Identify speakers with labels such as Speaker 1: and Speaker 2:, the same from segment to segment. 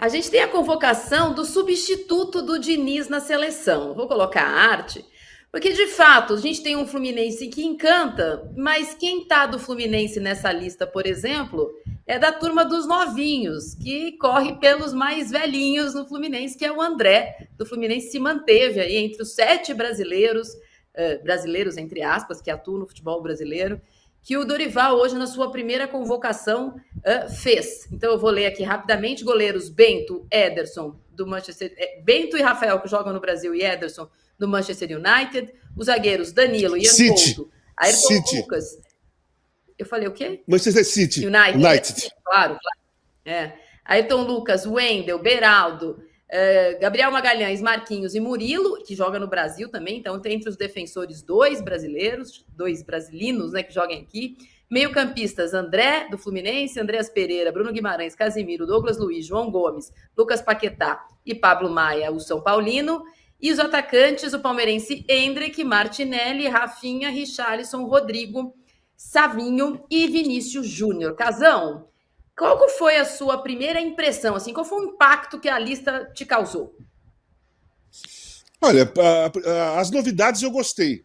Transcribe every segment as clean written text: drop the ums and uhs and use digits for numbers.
Speaker 1: A gente tem a convocação do substituto do Diniz na seleção. Vou colocar a arte, porque de fato a gente tem um Fluminense que encanta, mas quem tá do Fluminense nessa lista, por exemplo, é da turma dos novinhos, que corre pelos mais velhinhos no Fluminense, que é o André, do Fluminense, se manteve aí entre os 7 brasileiros, brasileiros entre aspas, que atuam no futebol brasileiro, que o Dorival hoje na sua primeira convocação fez. Então eu vou ler aqui rapidamente: goleiros Bento, Ederson do Manchester, Bento e Rafael, que jogam no Brasil, e Ederson do Manchester United, os zagueiros Danilo, Ian Couto, Ayrton Lucas. Eu falei o quê?
Speaker 2: Manchester City. United.
Speaker 1: Claro. Ayrton Lucas, Wendel, Beraldo, Gabriel Magalhães, Marquinhos e Murilo, que joga no Brasil também. Então tem entre os defensores 2 brasileiros, 2 brasilinos, né, que jogam aqui. Meio-campistas: André, do Fluminense, Andreas Pereira, Bruno Guimarães, Casimiro, Douglas Luiz, João Gomes, Lucas Paquetá e Pablo Maia, o São Paulino. E os atacantes: o palmeirense Endrick, Martinelli, Rafinha, Richarlison, Rodrigo, Savinho e Vinícius Júnior. Casão, qual foi a sua primeira impressão? Assim, qual foi o impacto que a lista te causou?
Speaker 2: Olha, as novidades eu gostei.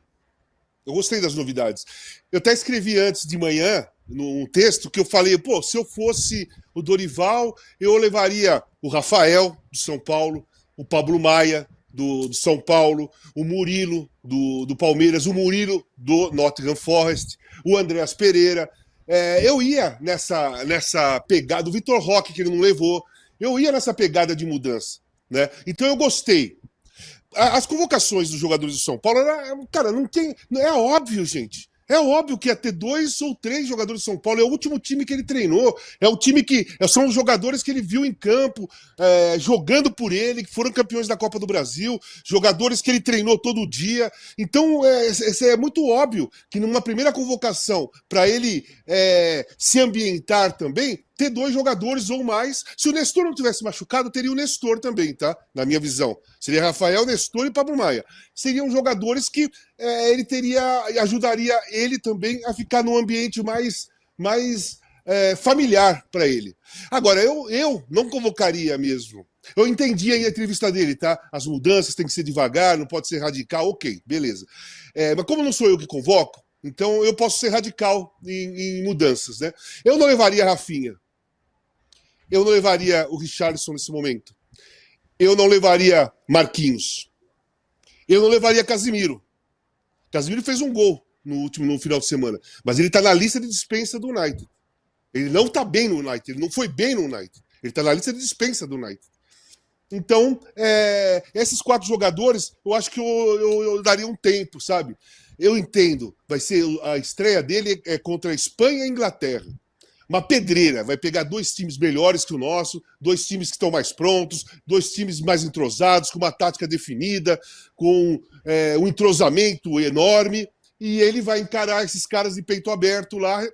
Speaker 2: Eu gostei das novidades. Eu até escrevi antes de manhã, num texto, que eu falei, se eu fosse o Dorival, eu levaria o Rafael, do São Paulo, o Pablo Maia, do São Paulo, o Murilo, do Palmeiras, o Murilo, do Nottingham Forest, o Andreas Pereira. Eu ia nessa pegada, o Vitor Roque, que ele não levou, eu ia nessa pegada de mudança, né? Então eu gostei. As convocações dos jogadores do São Paulo, cara, não tem. É óbvio, gente. É óbvio que ia ter 2 ou 3 jogadores do São Paulo. É o último time que ele treinou. É o time que. São os jogadores que ele viu em campo, jogando por ele, que foram campeões da Copa do Brasil, jogadores que ele treinou todo dia. Então, é muito óbvio que numa primeira convocação, para ele se ambientar também, ter 2 jogadores ou mais. Se o Nestor não tivesse machucado, teria o Nestor também, tá? Na minha visão. Seria Rafael, Nestor e Pablo Maia. Seriam jogadores que ele ajudaria ele também a ficar num ambiente mais familiar para ele. Agora, eu não convocaria mesmo. Eu entendi aí a entrevista dele, tá? As mudanças têm que ser devagar, não pode ser radical, ok, beleza. Mas como não sou eu que convoco, então eu posso ser radical em mudanças, né? Eu não levaria a Rafinha. Eu não levaria o Richarlison nesse momento. Eu não levaria Marquinhos. Eu não levaria Casimiro. Casimiro fez um gol no final de semana, mas ele está na lista de dispensa do United. Ele não está bem no United, ele não foi bem no United. Ele está na lista de dispensa do United. Então, esses 4 jogadores, eu acho que eu daria um tempo, sabe? Eu entendo, vai ser a estreia dele contra a Espanha e a Inglaterra. Uma pedreira, vai pegar 2 times melhores que o nosso, 2 times que estão mais prontos, 2 times mais entrosados, com uma tática definida, com um entrosamento enorme, e ele vai encarar esses caras de peito aberto lá.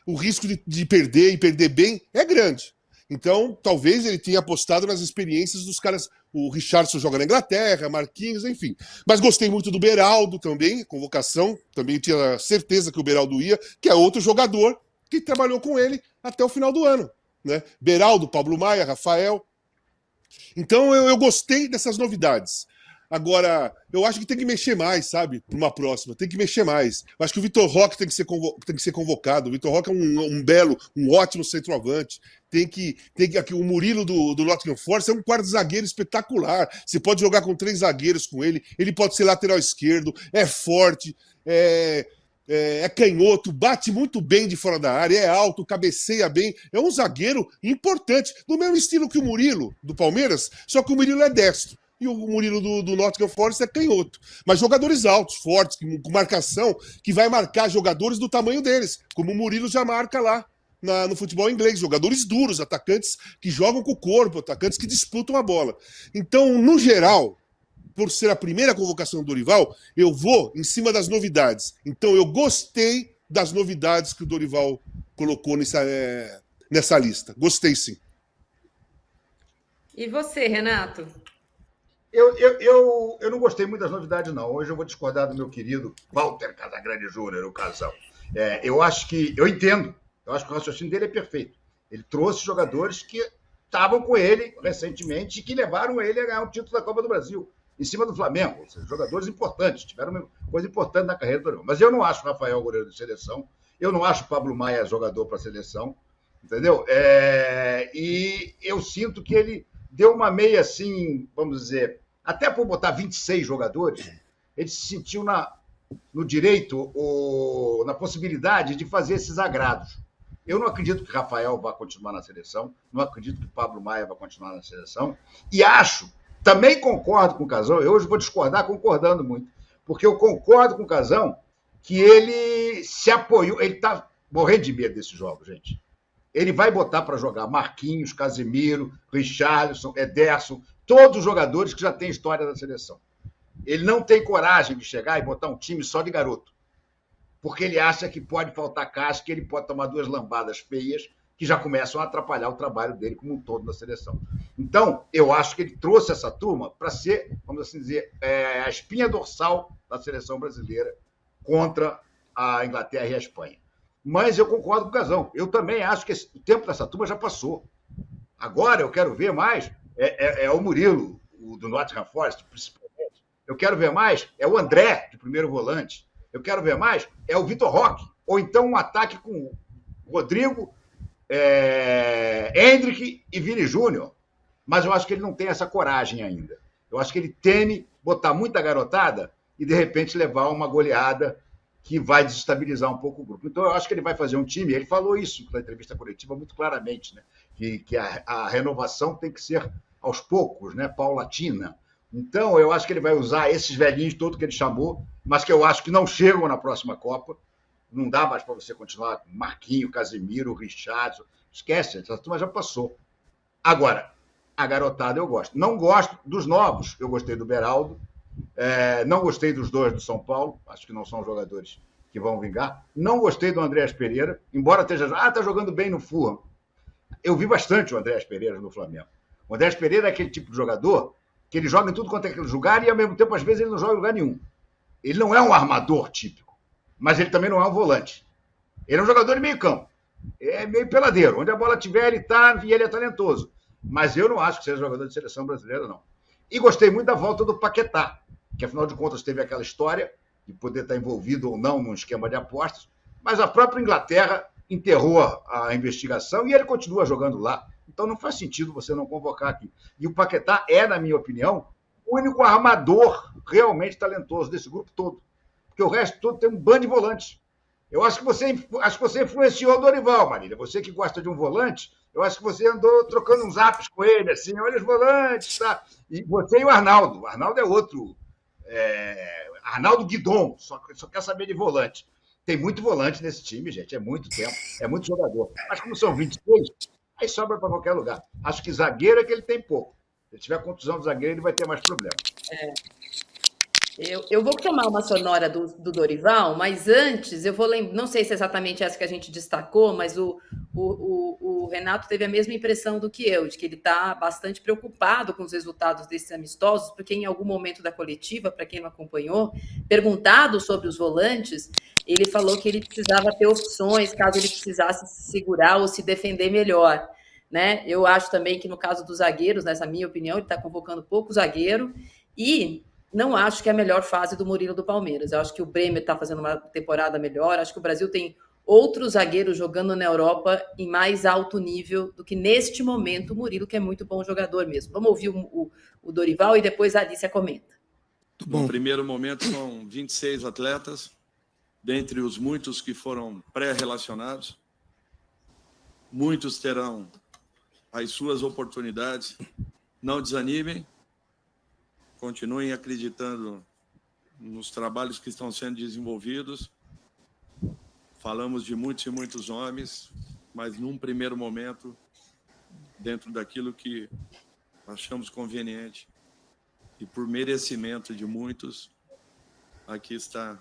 Speaker 2: O risco de perder e perder bem é grande. Então, talvez ele tenha apostado nas experiências dos caras. O Richarlison joga na Inglaterra, Marquinhos, enfim. Mas gostei muito do Beraldo também, convocação. Também tinha certeza que o Beraldo ia, que é outro jogador que trabalhou com ele até o final do ano, né? Beraldo, Pablo Maia, Rafael. Então eu gostei dessas novidades. Agora, eu acho que tem que mexer mais, sabe? Para uma próxima, tem que mexer mais. Eu acho que o Vitor Roque tem que ser convocado. O Vitor Roque é um ótimo centroavante. Tem que o Murilo do Nottingham Forest é um quarto zagueiro espetacular. Você pode jogar com 3 zagueiros com ele. Ele pode ser lateral esquerdo, é forte, é canhoto, bate muito bem de fora da área, é alto, cabeceia bem, é um zagueiro importante, do mesmo estilo que o Murilo, do Palmeiras, só que o Murilo é destro, e o Murilo do Nottingham Forest é canhoto. Mas jogadores altos, fortes, com marcação, que vai marcar jogadores do tamanho deles, como o Murilo já marca lá no futebol inglês, jogadores duros, atacantes que jogam com o corpo, atacantes que disputam a bola. Então, no geral, por ser a primeira convocação do Dorival, eu vou em cima das novidades. Então, eu gostei das novidades que o Dorival colocou nessa lista. Gostei, sim.
Speaker 1: E você, Renato?
Speaker 3: Eu não gostei muito das novidades, não. Hoje eu vou discordar do meu querido Walter Casagrande Júnior, o Casão. Eu acho que... Eu entendo. Eu acho que o raciocínio dele é perfeito. Ele trouxe jogadores que estavam com ele recentemente e que levaram ele a ganhar um título da Copa do Brasil, em cima do Flamengo. Ou seja, jogadores importantes, tiveram uma coisa importante na carreira do Dorival. Mas eu não acho o Rafael goleiro de seleção, eu não acho o Pablo Maia jogador para a seleção, entendeu? E eu sinto que ele deu uma meia assim, vamos dizer, até por botar 26 jogadores, ele se sentiu no direito ou na possibilidade de fazer esses agrados. Eu não acredito que Rafael vá continuar na seleção, não acredito que Pablo Maia vá continuar na seleção, e acho, também concordo com o Casão, eu hoje vou discordar concordando muito, porque eu concordo com o Casão que ele se apoiou, ele está morrendo de medo desses jogos, gente. Ele vai botar para jogar Marquinhos, Casemiro, Richarlison, Ederson, todos os jogadores que já têm história da seleção. Ele não tem coragem de chegar e botar um time só de garoto, porque ele acha que pode faltar casca, que ele pode tomar 2 lambadas feias que já começam a atrapalhar o trabalho dele como um todo na seleção. Então, eu acho que ele trouxe essa turma para ser, vamos assim dizer, a espinha dorsal da seleção brasileira contra a Inglaterra e a Espanha. Mas eu concordo com o Casão. Eu também acho que o tempo dessa turma já passou. Agora eu quero ver mais o Murilo, o do Nottingham Forest, principalmente. Eu quero ver mais o André, de primeiro volante. Eu quero ver mais o Vitor Roque. Ou então um ataque com Rodrigo, Endrick e Vini Júnior. Mas eu acho que ele não tem essa coragem ainda. Eu acho que ele teme botar muita garotada e, de repente, levar uma goleada que vai desestabilizar um pouco o grupo. Então, eu acho que ele vai fazer um time, ele falou isso na entrevista coletiva muito claramente, né? que a renovação tem que ser aos poucos, né? Paulatina. Então, eu acho que ele vai usar esses velhinhos todos que ele chamou, mas que eu acho que não chegam na próxima Copa. Não dá mais para você continuar com Marquinho, Casemiro, Richarlison. Esquece, essa turma já passou. Agora, a garotada eu gosto. Não gosto dos novos. Eu gostei do Beraldo. Não gostei dos 2 do São Paulo. Acho que não são jogadores que vão vingar. Não gostei do Andréas Pereira. Embora esteja... está jogando bem no Fulham. Eu vi bastante o Andréas Pereira no Flamengo. O Andréas Pereira é aquele tipo de jogador que ele joga em tudo quanto é aquele lugar e, ao mesmo tempo, às vezes, ele não joga em lugar nenhum. Ele não é um armador típico, mas ele também não é um volante. Ele é um jogador de meio campo. É meio peladeiro. Onde a bola tiver, ele está e ele é talentoso. Mas eu não acho que seja jogador de seleção brasileira, não. E gostei muito da volta do Paquetá, que, afinal de contas, teve aquela história de poder estar envolvido ou não num esquema de apostas, mas a própria Inglaterra enterrou a investigação e ele continua jogando lá. Então não faz sentido você não convocar aqui. E o Paquetá na minha opinião, o único armador realmente talentoso desse grupo todo. Porque o resto todo tem um bando de volantes. Eu acho que você influenciou o Dorival, Marília. Você que gosta de um volante, eu acho que você andou trocando uns zaps com ele, assim, olha os volantes, tá? E você e o Arnaldo. O Arnaldo é outro. Arnaldo Guidon, só quer saber de volante. Tem muito volante nesse time, gente. É muito tempo, é muito jogador. Mas como são 26, aí sobra para qualquer lugar. Acho que zagueiro é que ele tem pouco. Se ele tiver contusão de zagueiro, ele vai ter mais problema.
Speaker 1: Eu vou tomar uma sonora do Dorival, mas antes eu vou lembrar, não sei se é exatamente essa que a gente destacou, mas o Renato teve a mesma impressão do que eu, de que ele está bastante preocupado com os resultados desses amistosos, porque em algum momento da coletiva, para quem não acompanhou, perguntado sobre os volantes, ele falou que ele precisava ter opções caso ele precisasse se segurar ou se defender melhor. Né? Eu acho também que no caso dos zagueiros, nessa minha opinião, ele está convocando pouco zagueiro e não acho que é a melhor fase do Murilo do Palmeiras. Eu acho que o Bremer está fazendo uma temporada melhor, acho que o Brasil tem outros zagueiros jogando na Europa em mais alto nível do que neste momento o Murilo, que é muito bom jogador mesmo. Vamos ouvir o Dorival e depois a Alicia comenta.
Speaker 4: No primeiro momento são 26 atletas, dentre os muitos que foram pré-relacionados. Muitos terão as suas oportunidades. Não desanimem. Continuem acreditando nos trabalhos que estão sendo desenvolvidos. Falamos de muitos e muitos nomes, mas num primeiro momento, dentro daquilo que achamos conveniente e por merecimento de muitos, aqui está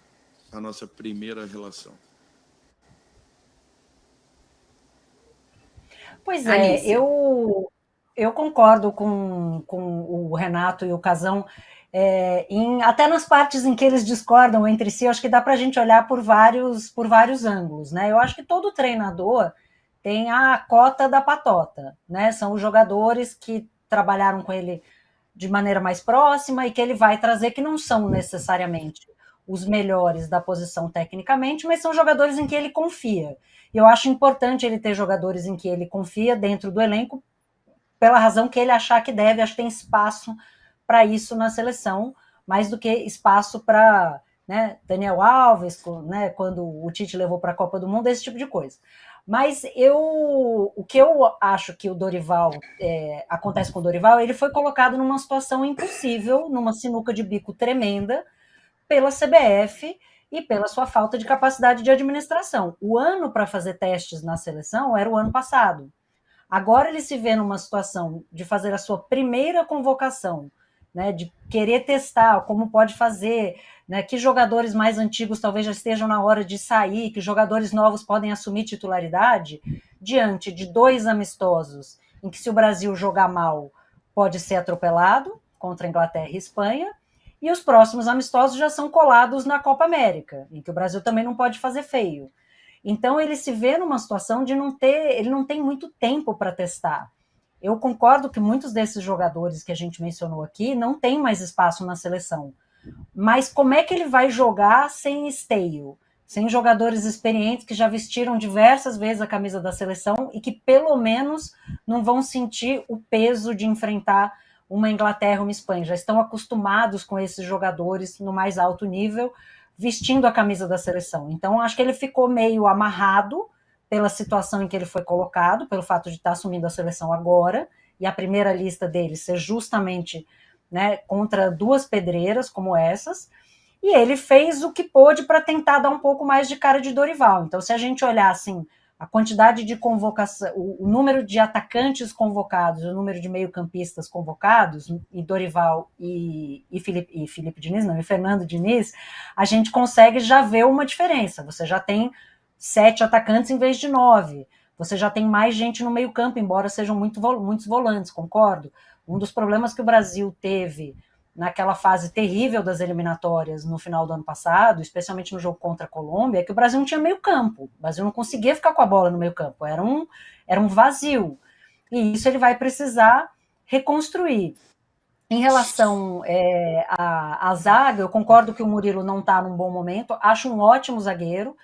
Speaker 4: a nossa primeira relação.
Speaker 5: Pois é, eu concordo com o Renato e o Casão, até nas partes em que eles discordam entre si, acho que dá para a gente olhar por vários ângulos, né? Eu acho que todo treinador tem a cota da patota, né? São os jogadores que trabalharam com ele de maneira mais próxima e que ele vai trazer, que não são necessariamente os melhores da posição tecnicamente, mas são jogadores em que ele confia. E eu acho importante ele ter jogadores em que ele confia dentro do elenco, pela razão que ele achar que deve. Acho que tem espaço para isso na seleção, mais do que espaço para, né, Daniel Alves, né, quando o Tite levou para a Copa do Mundo, esse tipo de coisa. Mas o que eu acho que o Dorival, acontece com o Dorival, ele foi colocado numa situação impossível, numa sinuca de bico tremenda, pela CBF e pela sua falta de capacidade de administração. O ano para fazer testes na seleção era o ano passado. Agora ele se vê numa situação de fazer a sua primeira convocação, né, de querer testar como pode fazer, né, que jogadores mais antigos talvez já estejam na hora de sair, que jogadores novos podem assumir titularidade, diante de 2 amistosos em que, se o Brasil jogar mal, pode ser atropelado, contra a Inglaterra e Espanha, e os próximos amistosos já são colados na Copa América, em que o Brasil também não pode fazer feio. Então ele se vê numa situação de ele não tem muito tempo para testar. Eu concordo que muitos desses jogadores que a gente mencionou aqui não têm mais espaço na seleção. Mas como é que ele vai jogar sem esteio? Sem jogadores experientes que já vestiram diversas vezes a camisa da seleção e que pelo menos não vão sentir o peso de enfrentar uma Inglaterra ou uma Espanha. Já estão acostumados com esses jogadores no mais alto nível, vestindo a camisa da seleção. Então, acho que ele ficou meio amarrado pela situação em que ele foi colocado, pelo fato de estar assumindo a seleção agora, e a primeira lista dele ser justamente, né, contra 2 pedreiras como essas, e ele fez o que pôde para tentar dar um pouco mais de cara de Dorival. Então, se a gente olhar assim, a quantidade de convocação, o número de atacantes convocados, o número de meio-campistas convocados, e Dorival e Felipe Diniz, não, e Fernando Diniz, a gente consegue já ver uma diferença. Você já tem 7 atacantes em vez de 9. Você já tem mais gente no meio-campo, embora sejam muitos volantes, concordo. Um dos problemas que o Brasil teve naquela fase terrível das eliminatórias no final do ano passado, especialmente no jogo contra a Colômbia, é que o Brasil não tinha meio campo. O Brasil não conseguia ficar com a bola no meio campo. Era um vazio. E isso ele vai precisar reconstruir. Em relação à zaga, eu concordo que o Murilo não está num bom momento. Acho um ótimo zagueiro,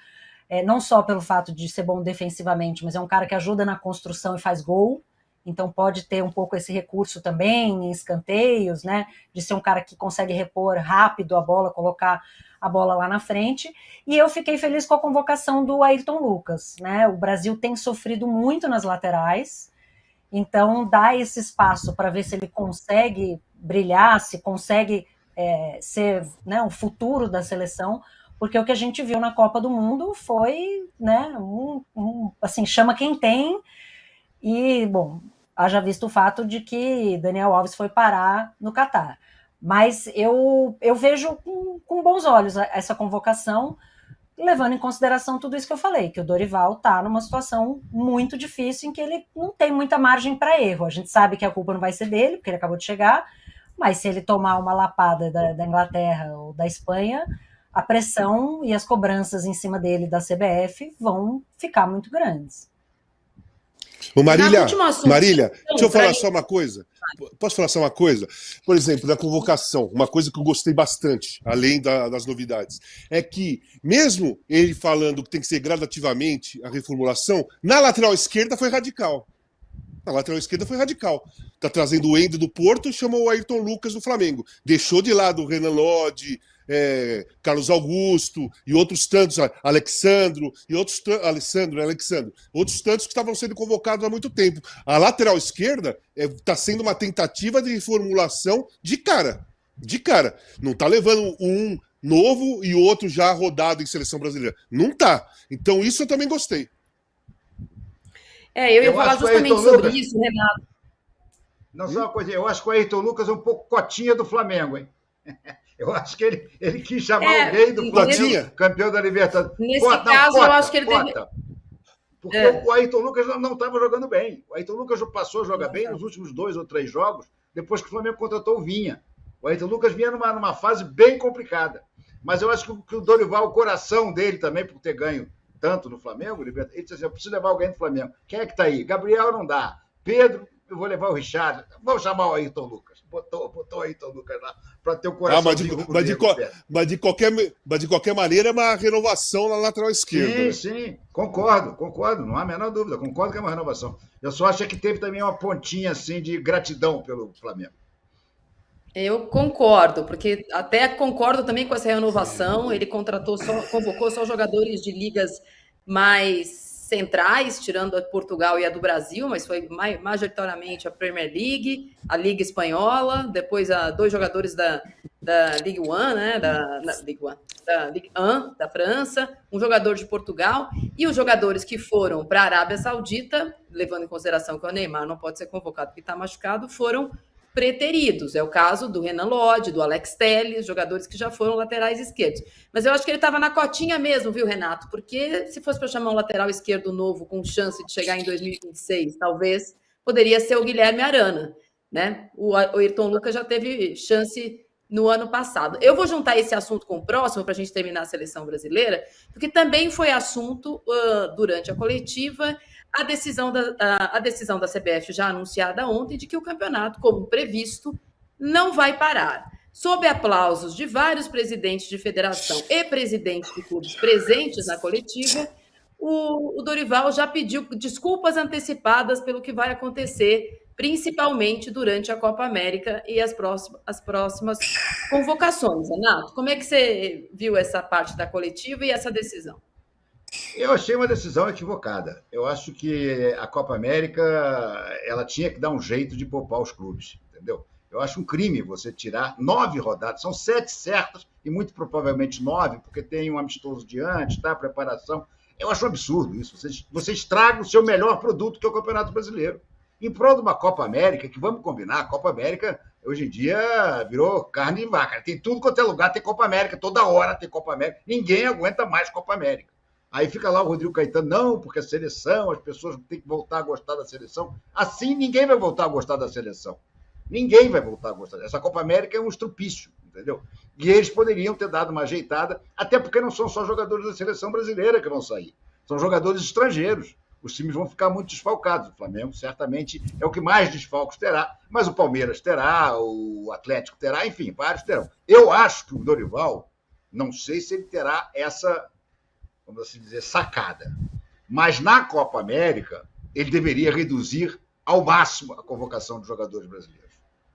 Speaker 5: não só pelo fato de ser bom defensivamente, mas é um cara que ajuda na construção e faz gol. Então pode ter um pouco esse recurso também em escanteios, né, de ser um cara que consegue repor rápido a bola, colocar a bola lá na frente. E eu fiquei feliz com a convocação do Ayrton Lucas, né? O Brasil tem sofrido muito nas laterais, então dá esse espaço para ver se ele consegue brilhar, se consegue ser, né, o futuro da seleção, porque o que a gente viu na Copa do Mundo foi, né, assim, chama quem tem. E, bom, haja visto o fato de que Daniel Alves foi parar no Catar. Mas eu vejo com bons olhos essa convocação, levando em consideração tudo isso que eu falei, que o Dorival está numa situação muito difícil em que ele não tem muita margem para erro. A gente sabe que a culpa não vai ser dele, porque ele acabou de chegar, mas se ele tomar uma lapada da Inglaterra ou da Espanha, a pressão e as cobranças em cima dele da CBF vão ficar muito grandes.
Speaker 2: Ô Marília, deixa eu falar só uma coisa. Posso falar só uma coisa? Por exemplo, da convocação, uma coisa que eu gostei bastante, além das novidades, é que, mesmo ele falando que tem que ser gradativamente a reformulação, na lateral esquerda foi radical. Na lateral esquerda foi radical. Tá trazendo o Endo do Porto e chamou o Ayrton Lucas do Flamengo. Deixou de lado o Renan Lodge, Carlos Augusto e outros tantos, Alexandre, outros tantos que estavam sendo convocados há muito tempo. A lateral esquerda está sendo uma tentativa de reformulação de cara. Não está levando um novo e outro já rodado em seleção brasileira. Não tá. Então isso eu também gostei.
Speaker 1: Eu ia falar justamente sobre isso, Renato.
Speaker 3: Não, só uma coisa, eu acho que o Ayrton Lucas é um pouco cotinha do Flamengo, hein? Eu acho que ele quis chamar o rei do Flamengo, campeão da Libertadores.
Speaker 1: Nesse caso, eu acho que ele deve...
Speaker 3: Porque o Ayrton Lucas não estava jogando bem. O Ayrton Lucas passou a jogar bem nos últimos 2 ou 3 jogos, depois que o Flamengo contratou o Vinha. O Ayrton Lucas vinha numa fase bem complicada. Mas eu acho que o Dorival, o coração dele também, por ter ganho tanto no Flamengo, ele disse assim, eu preciso levar alguém do Flamengo. Quem é que está aí? Gabriel não dá. Pedro, eu vou levar o Richard. Vamos chamar o Ayrton Lucas. Botou o Ayrton Lucas lá para ter o coração
Speaker 2: mas de qualquer maneira é uma renovação na lateral esquerda.
Speaker 3: Sim, concordo, não há a menor dúvida, concordo que é uma renovação. Eu só acho que teve também uma pontinha assim de gratidão pelo Flamengo.
Speaker 1: Eu concordo, porque até concordo também com essa renovação. Ele convocou só jogadores de ligas mais centrais, tirando a Portugal e a do Brasil, mas foi majoritariamente a Premier League, a Liga Espanhola, depois 2 jogadores da Ligue 1, né, da Ligue 1 da França, um jogador de Portugal, e os jogadores que foram para a Arábia Saudita, levando em consideração que o Neymar não pode ser convocado porque está machucado, foram preteridos. É o caso do Renan Lodge, do Alex Telles, jogadores que já foram laterais esquerdos. Mas eu acho que ele estava na cotinha mesmo, viu, Renato? Porque se fosse para chamar um lateral esquerdo novo com chance de chegar em 2026, talvez poderia ser o Guilherme Arana, né? O Ayrton Lucas já teve chance no ano passado. Eu vou juntar esse assunto com o próximo para a gente terminar a seleção brasileira, porque também foi assunto durante a coletiva a decisão da CBF já anunciada ontem de que o campeonato, como previsto, não vai parar. Sob aplausos de vários presidentes de federação e presidentes de clubes presentes na coletiva, o Dorival já pediu desculpas antecipadas pelo que vai acontecer, principalmente durante a Copa América e as próximas convocações. Renato, como é que você viu essa parte da coletiva e essa decisão?
Speaker 3: Eu achei uma decisão equivocada. Eu acho que a Copa América ela tinha que dar um jeito de poupar os clubes, entendeu? Eu acho um crime você tirar 9 rodadas, são 7 certas e muito provavelmente 9, porque tem um amistoso de antes, tá? Preparação. Eu acho um absurdo isso. Você estraga o seu melhor produto, que é o Campeonato Brasileiro. Em prol de uma Copa América, que vamos combinar, a Copa América hoje em dia virou carne de vaca. Tem tudo quanto é lugar, tem Copa América, toda hora tem Copa América. Ninguém aguenta mais Copa América. Aí fica lá o Rodrigo Caetano, não, porque a seleção, as pessoas têm que voltar a gostar da seleção. Assim, ninguém vai voltar a gostar da seleção. Ninguém vai voltar a gostar. Essa Copa América é um estrupício, entendeu? E eles poderiam ter dado uma ajeitada, até porque não são só jogadores da seleção brasileira que vão sair. São jogadores estrangeiros. Os times vão ficar muito desfalcados. O Flamengo certamente é o que mais desfalcos terá, mas o Palmeiras terá, o Atlético terá, enfim, vários terão. Eu acho que o Dorival, não sei se ele terá essa, vamos assim dizer, sacada. Mas na Copa América, ele deveria reduzir ao máximo a convocação de jogadores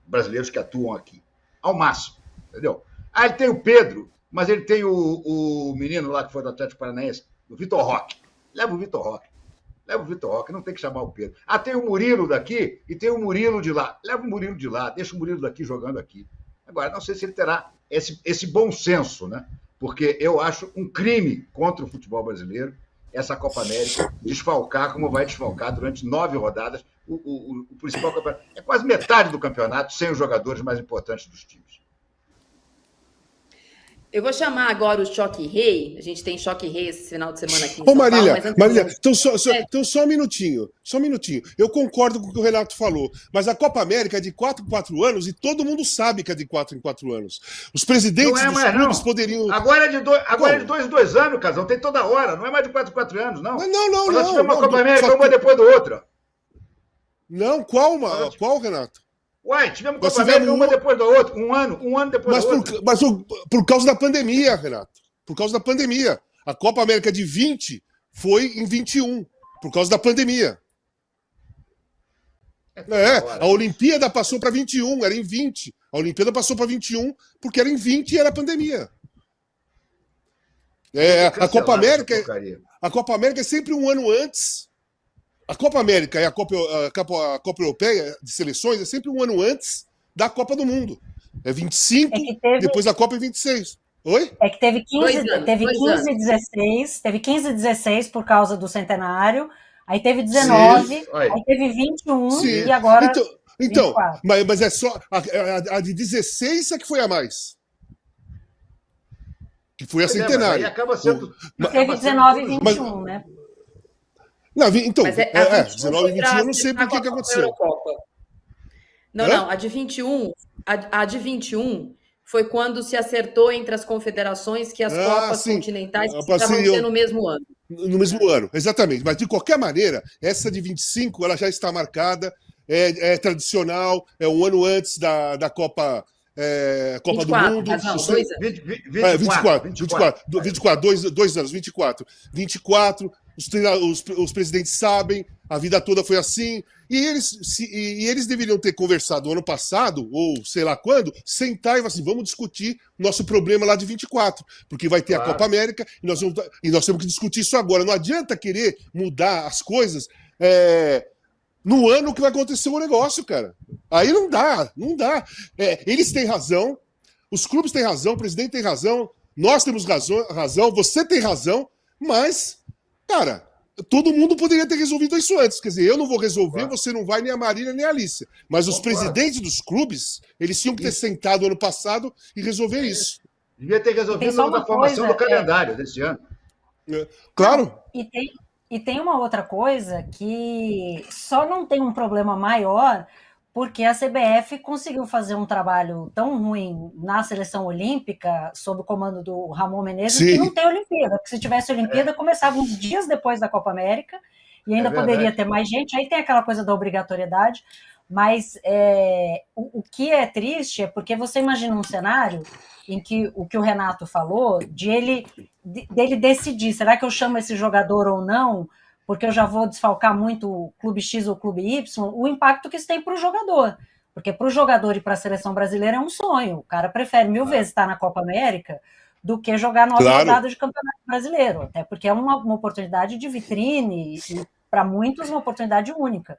Speaker 3: brasileiros que atuam aqui. Ao máximo, entendeu? Aí ele tem o Pedro, mas ele tem o menino lá que foi do Atlético Paranaense, o Vitor Roque. Leva o Vitor Roque, não tem que chamar o Pedro. Ah, tem o Murilo daqui e tem o Murilo de lá. Leva o Murilo de lá, deixa o Murilo daqui jogando aqui. Agora, não sei se ele terá esse bom senso, né? Porque eu acho um crime contra o futebol brasileiro essa Copa América desfalcar como vai desfalcar durante 9 rodadas o principal campeonato. É quase metade do campeonato sem os jogadores mais importantes dos times.
Speaker 1: Eu vou chamar agora o Choque Rei. A gente tem Choque Rei esse final de semana aqui em
Speaker 2: Ô,
Speaker 1: São
Speaker 2: Marília,
Speaker 1: Paulo.
Speaker 2: Marília, então só um minutinho. Eu concordo com o que o Renato falou, mas a Copa América é de 4 em 4 anos e todo mundo sabe que é de 4 em 4 anos. Os presidentes dos clubes poderiam...
Speaker 3: Agora é de 2 em 2 anos, Casão. Tem toda hora. Não é mais de 4 em 4 anos, não.
Speaker 2: Não.
Speaker 3: Nós tivemos uma Copa América uma depois da outra.
Speaker 2: Não, qual, Renato?
Speaker 3: Uai, tivemos Copa América uma depois da outra. Um ano depois da outra.
Speaker 2: Mas por causa da pandemia, Renato. Por causa da pandemia. A Copa América de 20 foi em 21, por causa da pandemia. A Olimpíada passou para 21, era em 20. A Olimpíada passou para 21, porque era em 20 e era pandemia. A Copa América é sempre um ano antes. A Copa América e a Copa Europeia de seleções é sempre um ano antes da Copa do Mundo. É 25, depois da Copa é 26. Oi?
Speaker 5: É que teve 15 e 16 por causa do centenário, aí teve 19, aí teve 21 e agora
Speaker 2: então, mas é só a de 16 é que foi a mais. Que foi a centenário.
Speaker 3: Acaba sendo...
Speaker 5: Teve 19 e 21, né?
Speaker 2: Não, então, 19 e 21 eu não sei por que aconteceu.
Speaker 1: Não, a de 21 foi quando se acertou entre as confederações que as Copas continentais precisavam ser no mesmo ano.
Speaker 2: No mesmo ano, exatamente. Mas, de qualquer maneira, essa de 25 ela já está marcada, é tradicional, é um ano antes da Copa, Copa
Speaker 1: 24,
Speaker 2: do Mundo.
Speaker 1: Razão,
Speaker 2: Os
Speaker 1: 2 anos.
Speaker 2: 24, dois anos, 24. Os presidentes sabem, a vida toda foi assim, e eles deveriam ter conversado ano passado, ou sei lá quando, sentar e falar assim, vamos discutir nosso problema lá de 24, porque vai ter a Copa América, e nós temos que discutir isso agora. Não adianta querer mudar as coisas no ano que vai acontecer o negócio, cara. Aí não dá. Eles têm razão, os clubes têm razão, o presidente tem razão, nós temos razão, você tem razão, mas, cara, todo mundo poderia ter resolvido isso antes. Quer dizer, eu não vou resolver, você não vai, nem a Marina, nem a Alicia. Mas os presidentes dos clubes, eles tinham que ter sentado ano passado e resolver isso.
Speaker 3: Devia ter resolvido na formação do calendário desse ano.
Speaker 2: Claro.
Speaker 5: E tem uma outra coisa que só não tem um problema maior porque a CBF conseguiu fazer um trabalho tão ruim na seleção olímpica, sob o comando do Ramon Menezes, que não tem Olimpíada. Porque se tivesse Olimpíada, começava uns dias depois da Copa América, e ainda poderia ter mais gente. Aí tem aquela coisa da obrigatoriedade, mas o que é triste é porque você imagina um cenário em que o Renato falou, dele decidir, será que eu chamo esse jogador ou não, porque eu já vou desfalcar muito o clube X ou o clube Y, o impacto que isso tem para o jogador. Porque para o jogador e para a seleção brasileira é um sonho. O cara prefere 1000 vezes estar na Copa América do que jogar 9 rodadas de Campeonato Brasileiro. Até porque é uma oportunidade de vitrine e, para muitos, uma oportunidade única.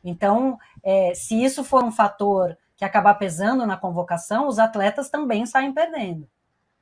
Speaker 5: Então, se isso for um fator que acabar pesando na convocação, os atletas também saem perdendo.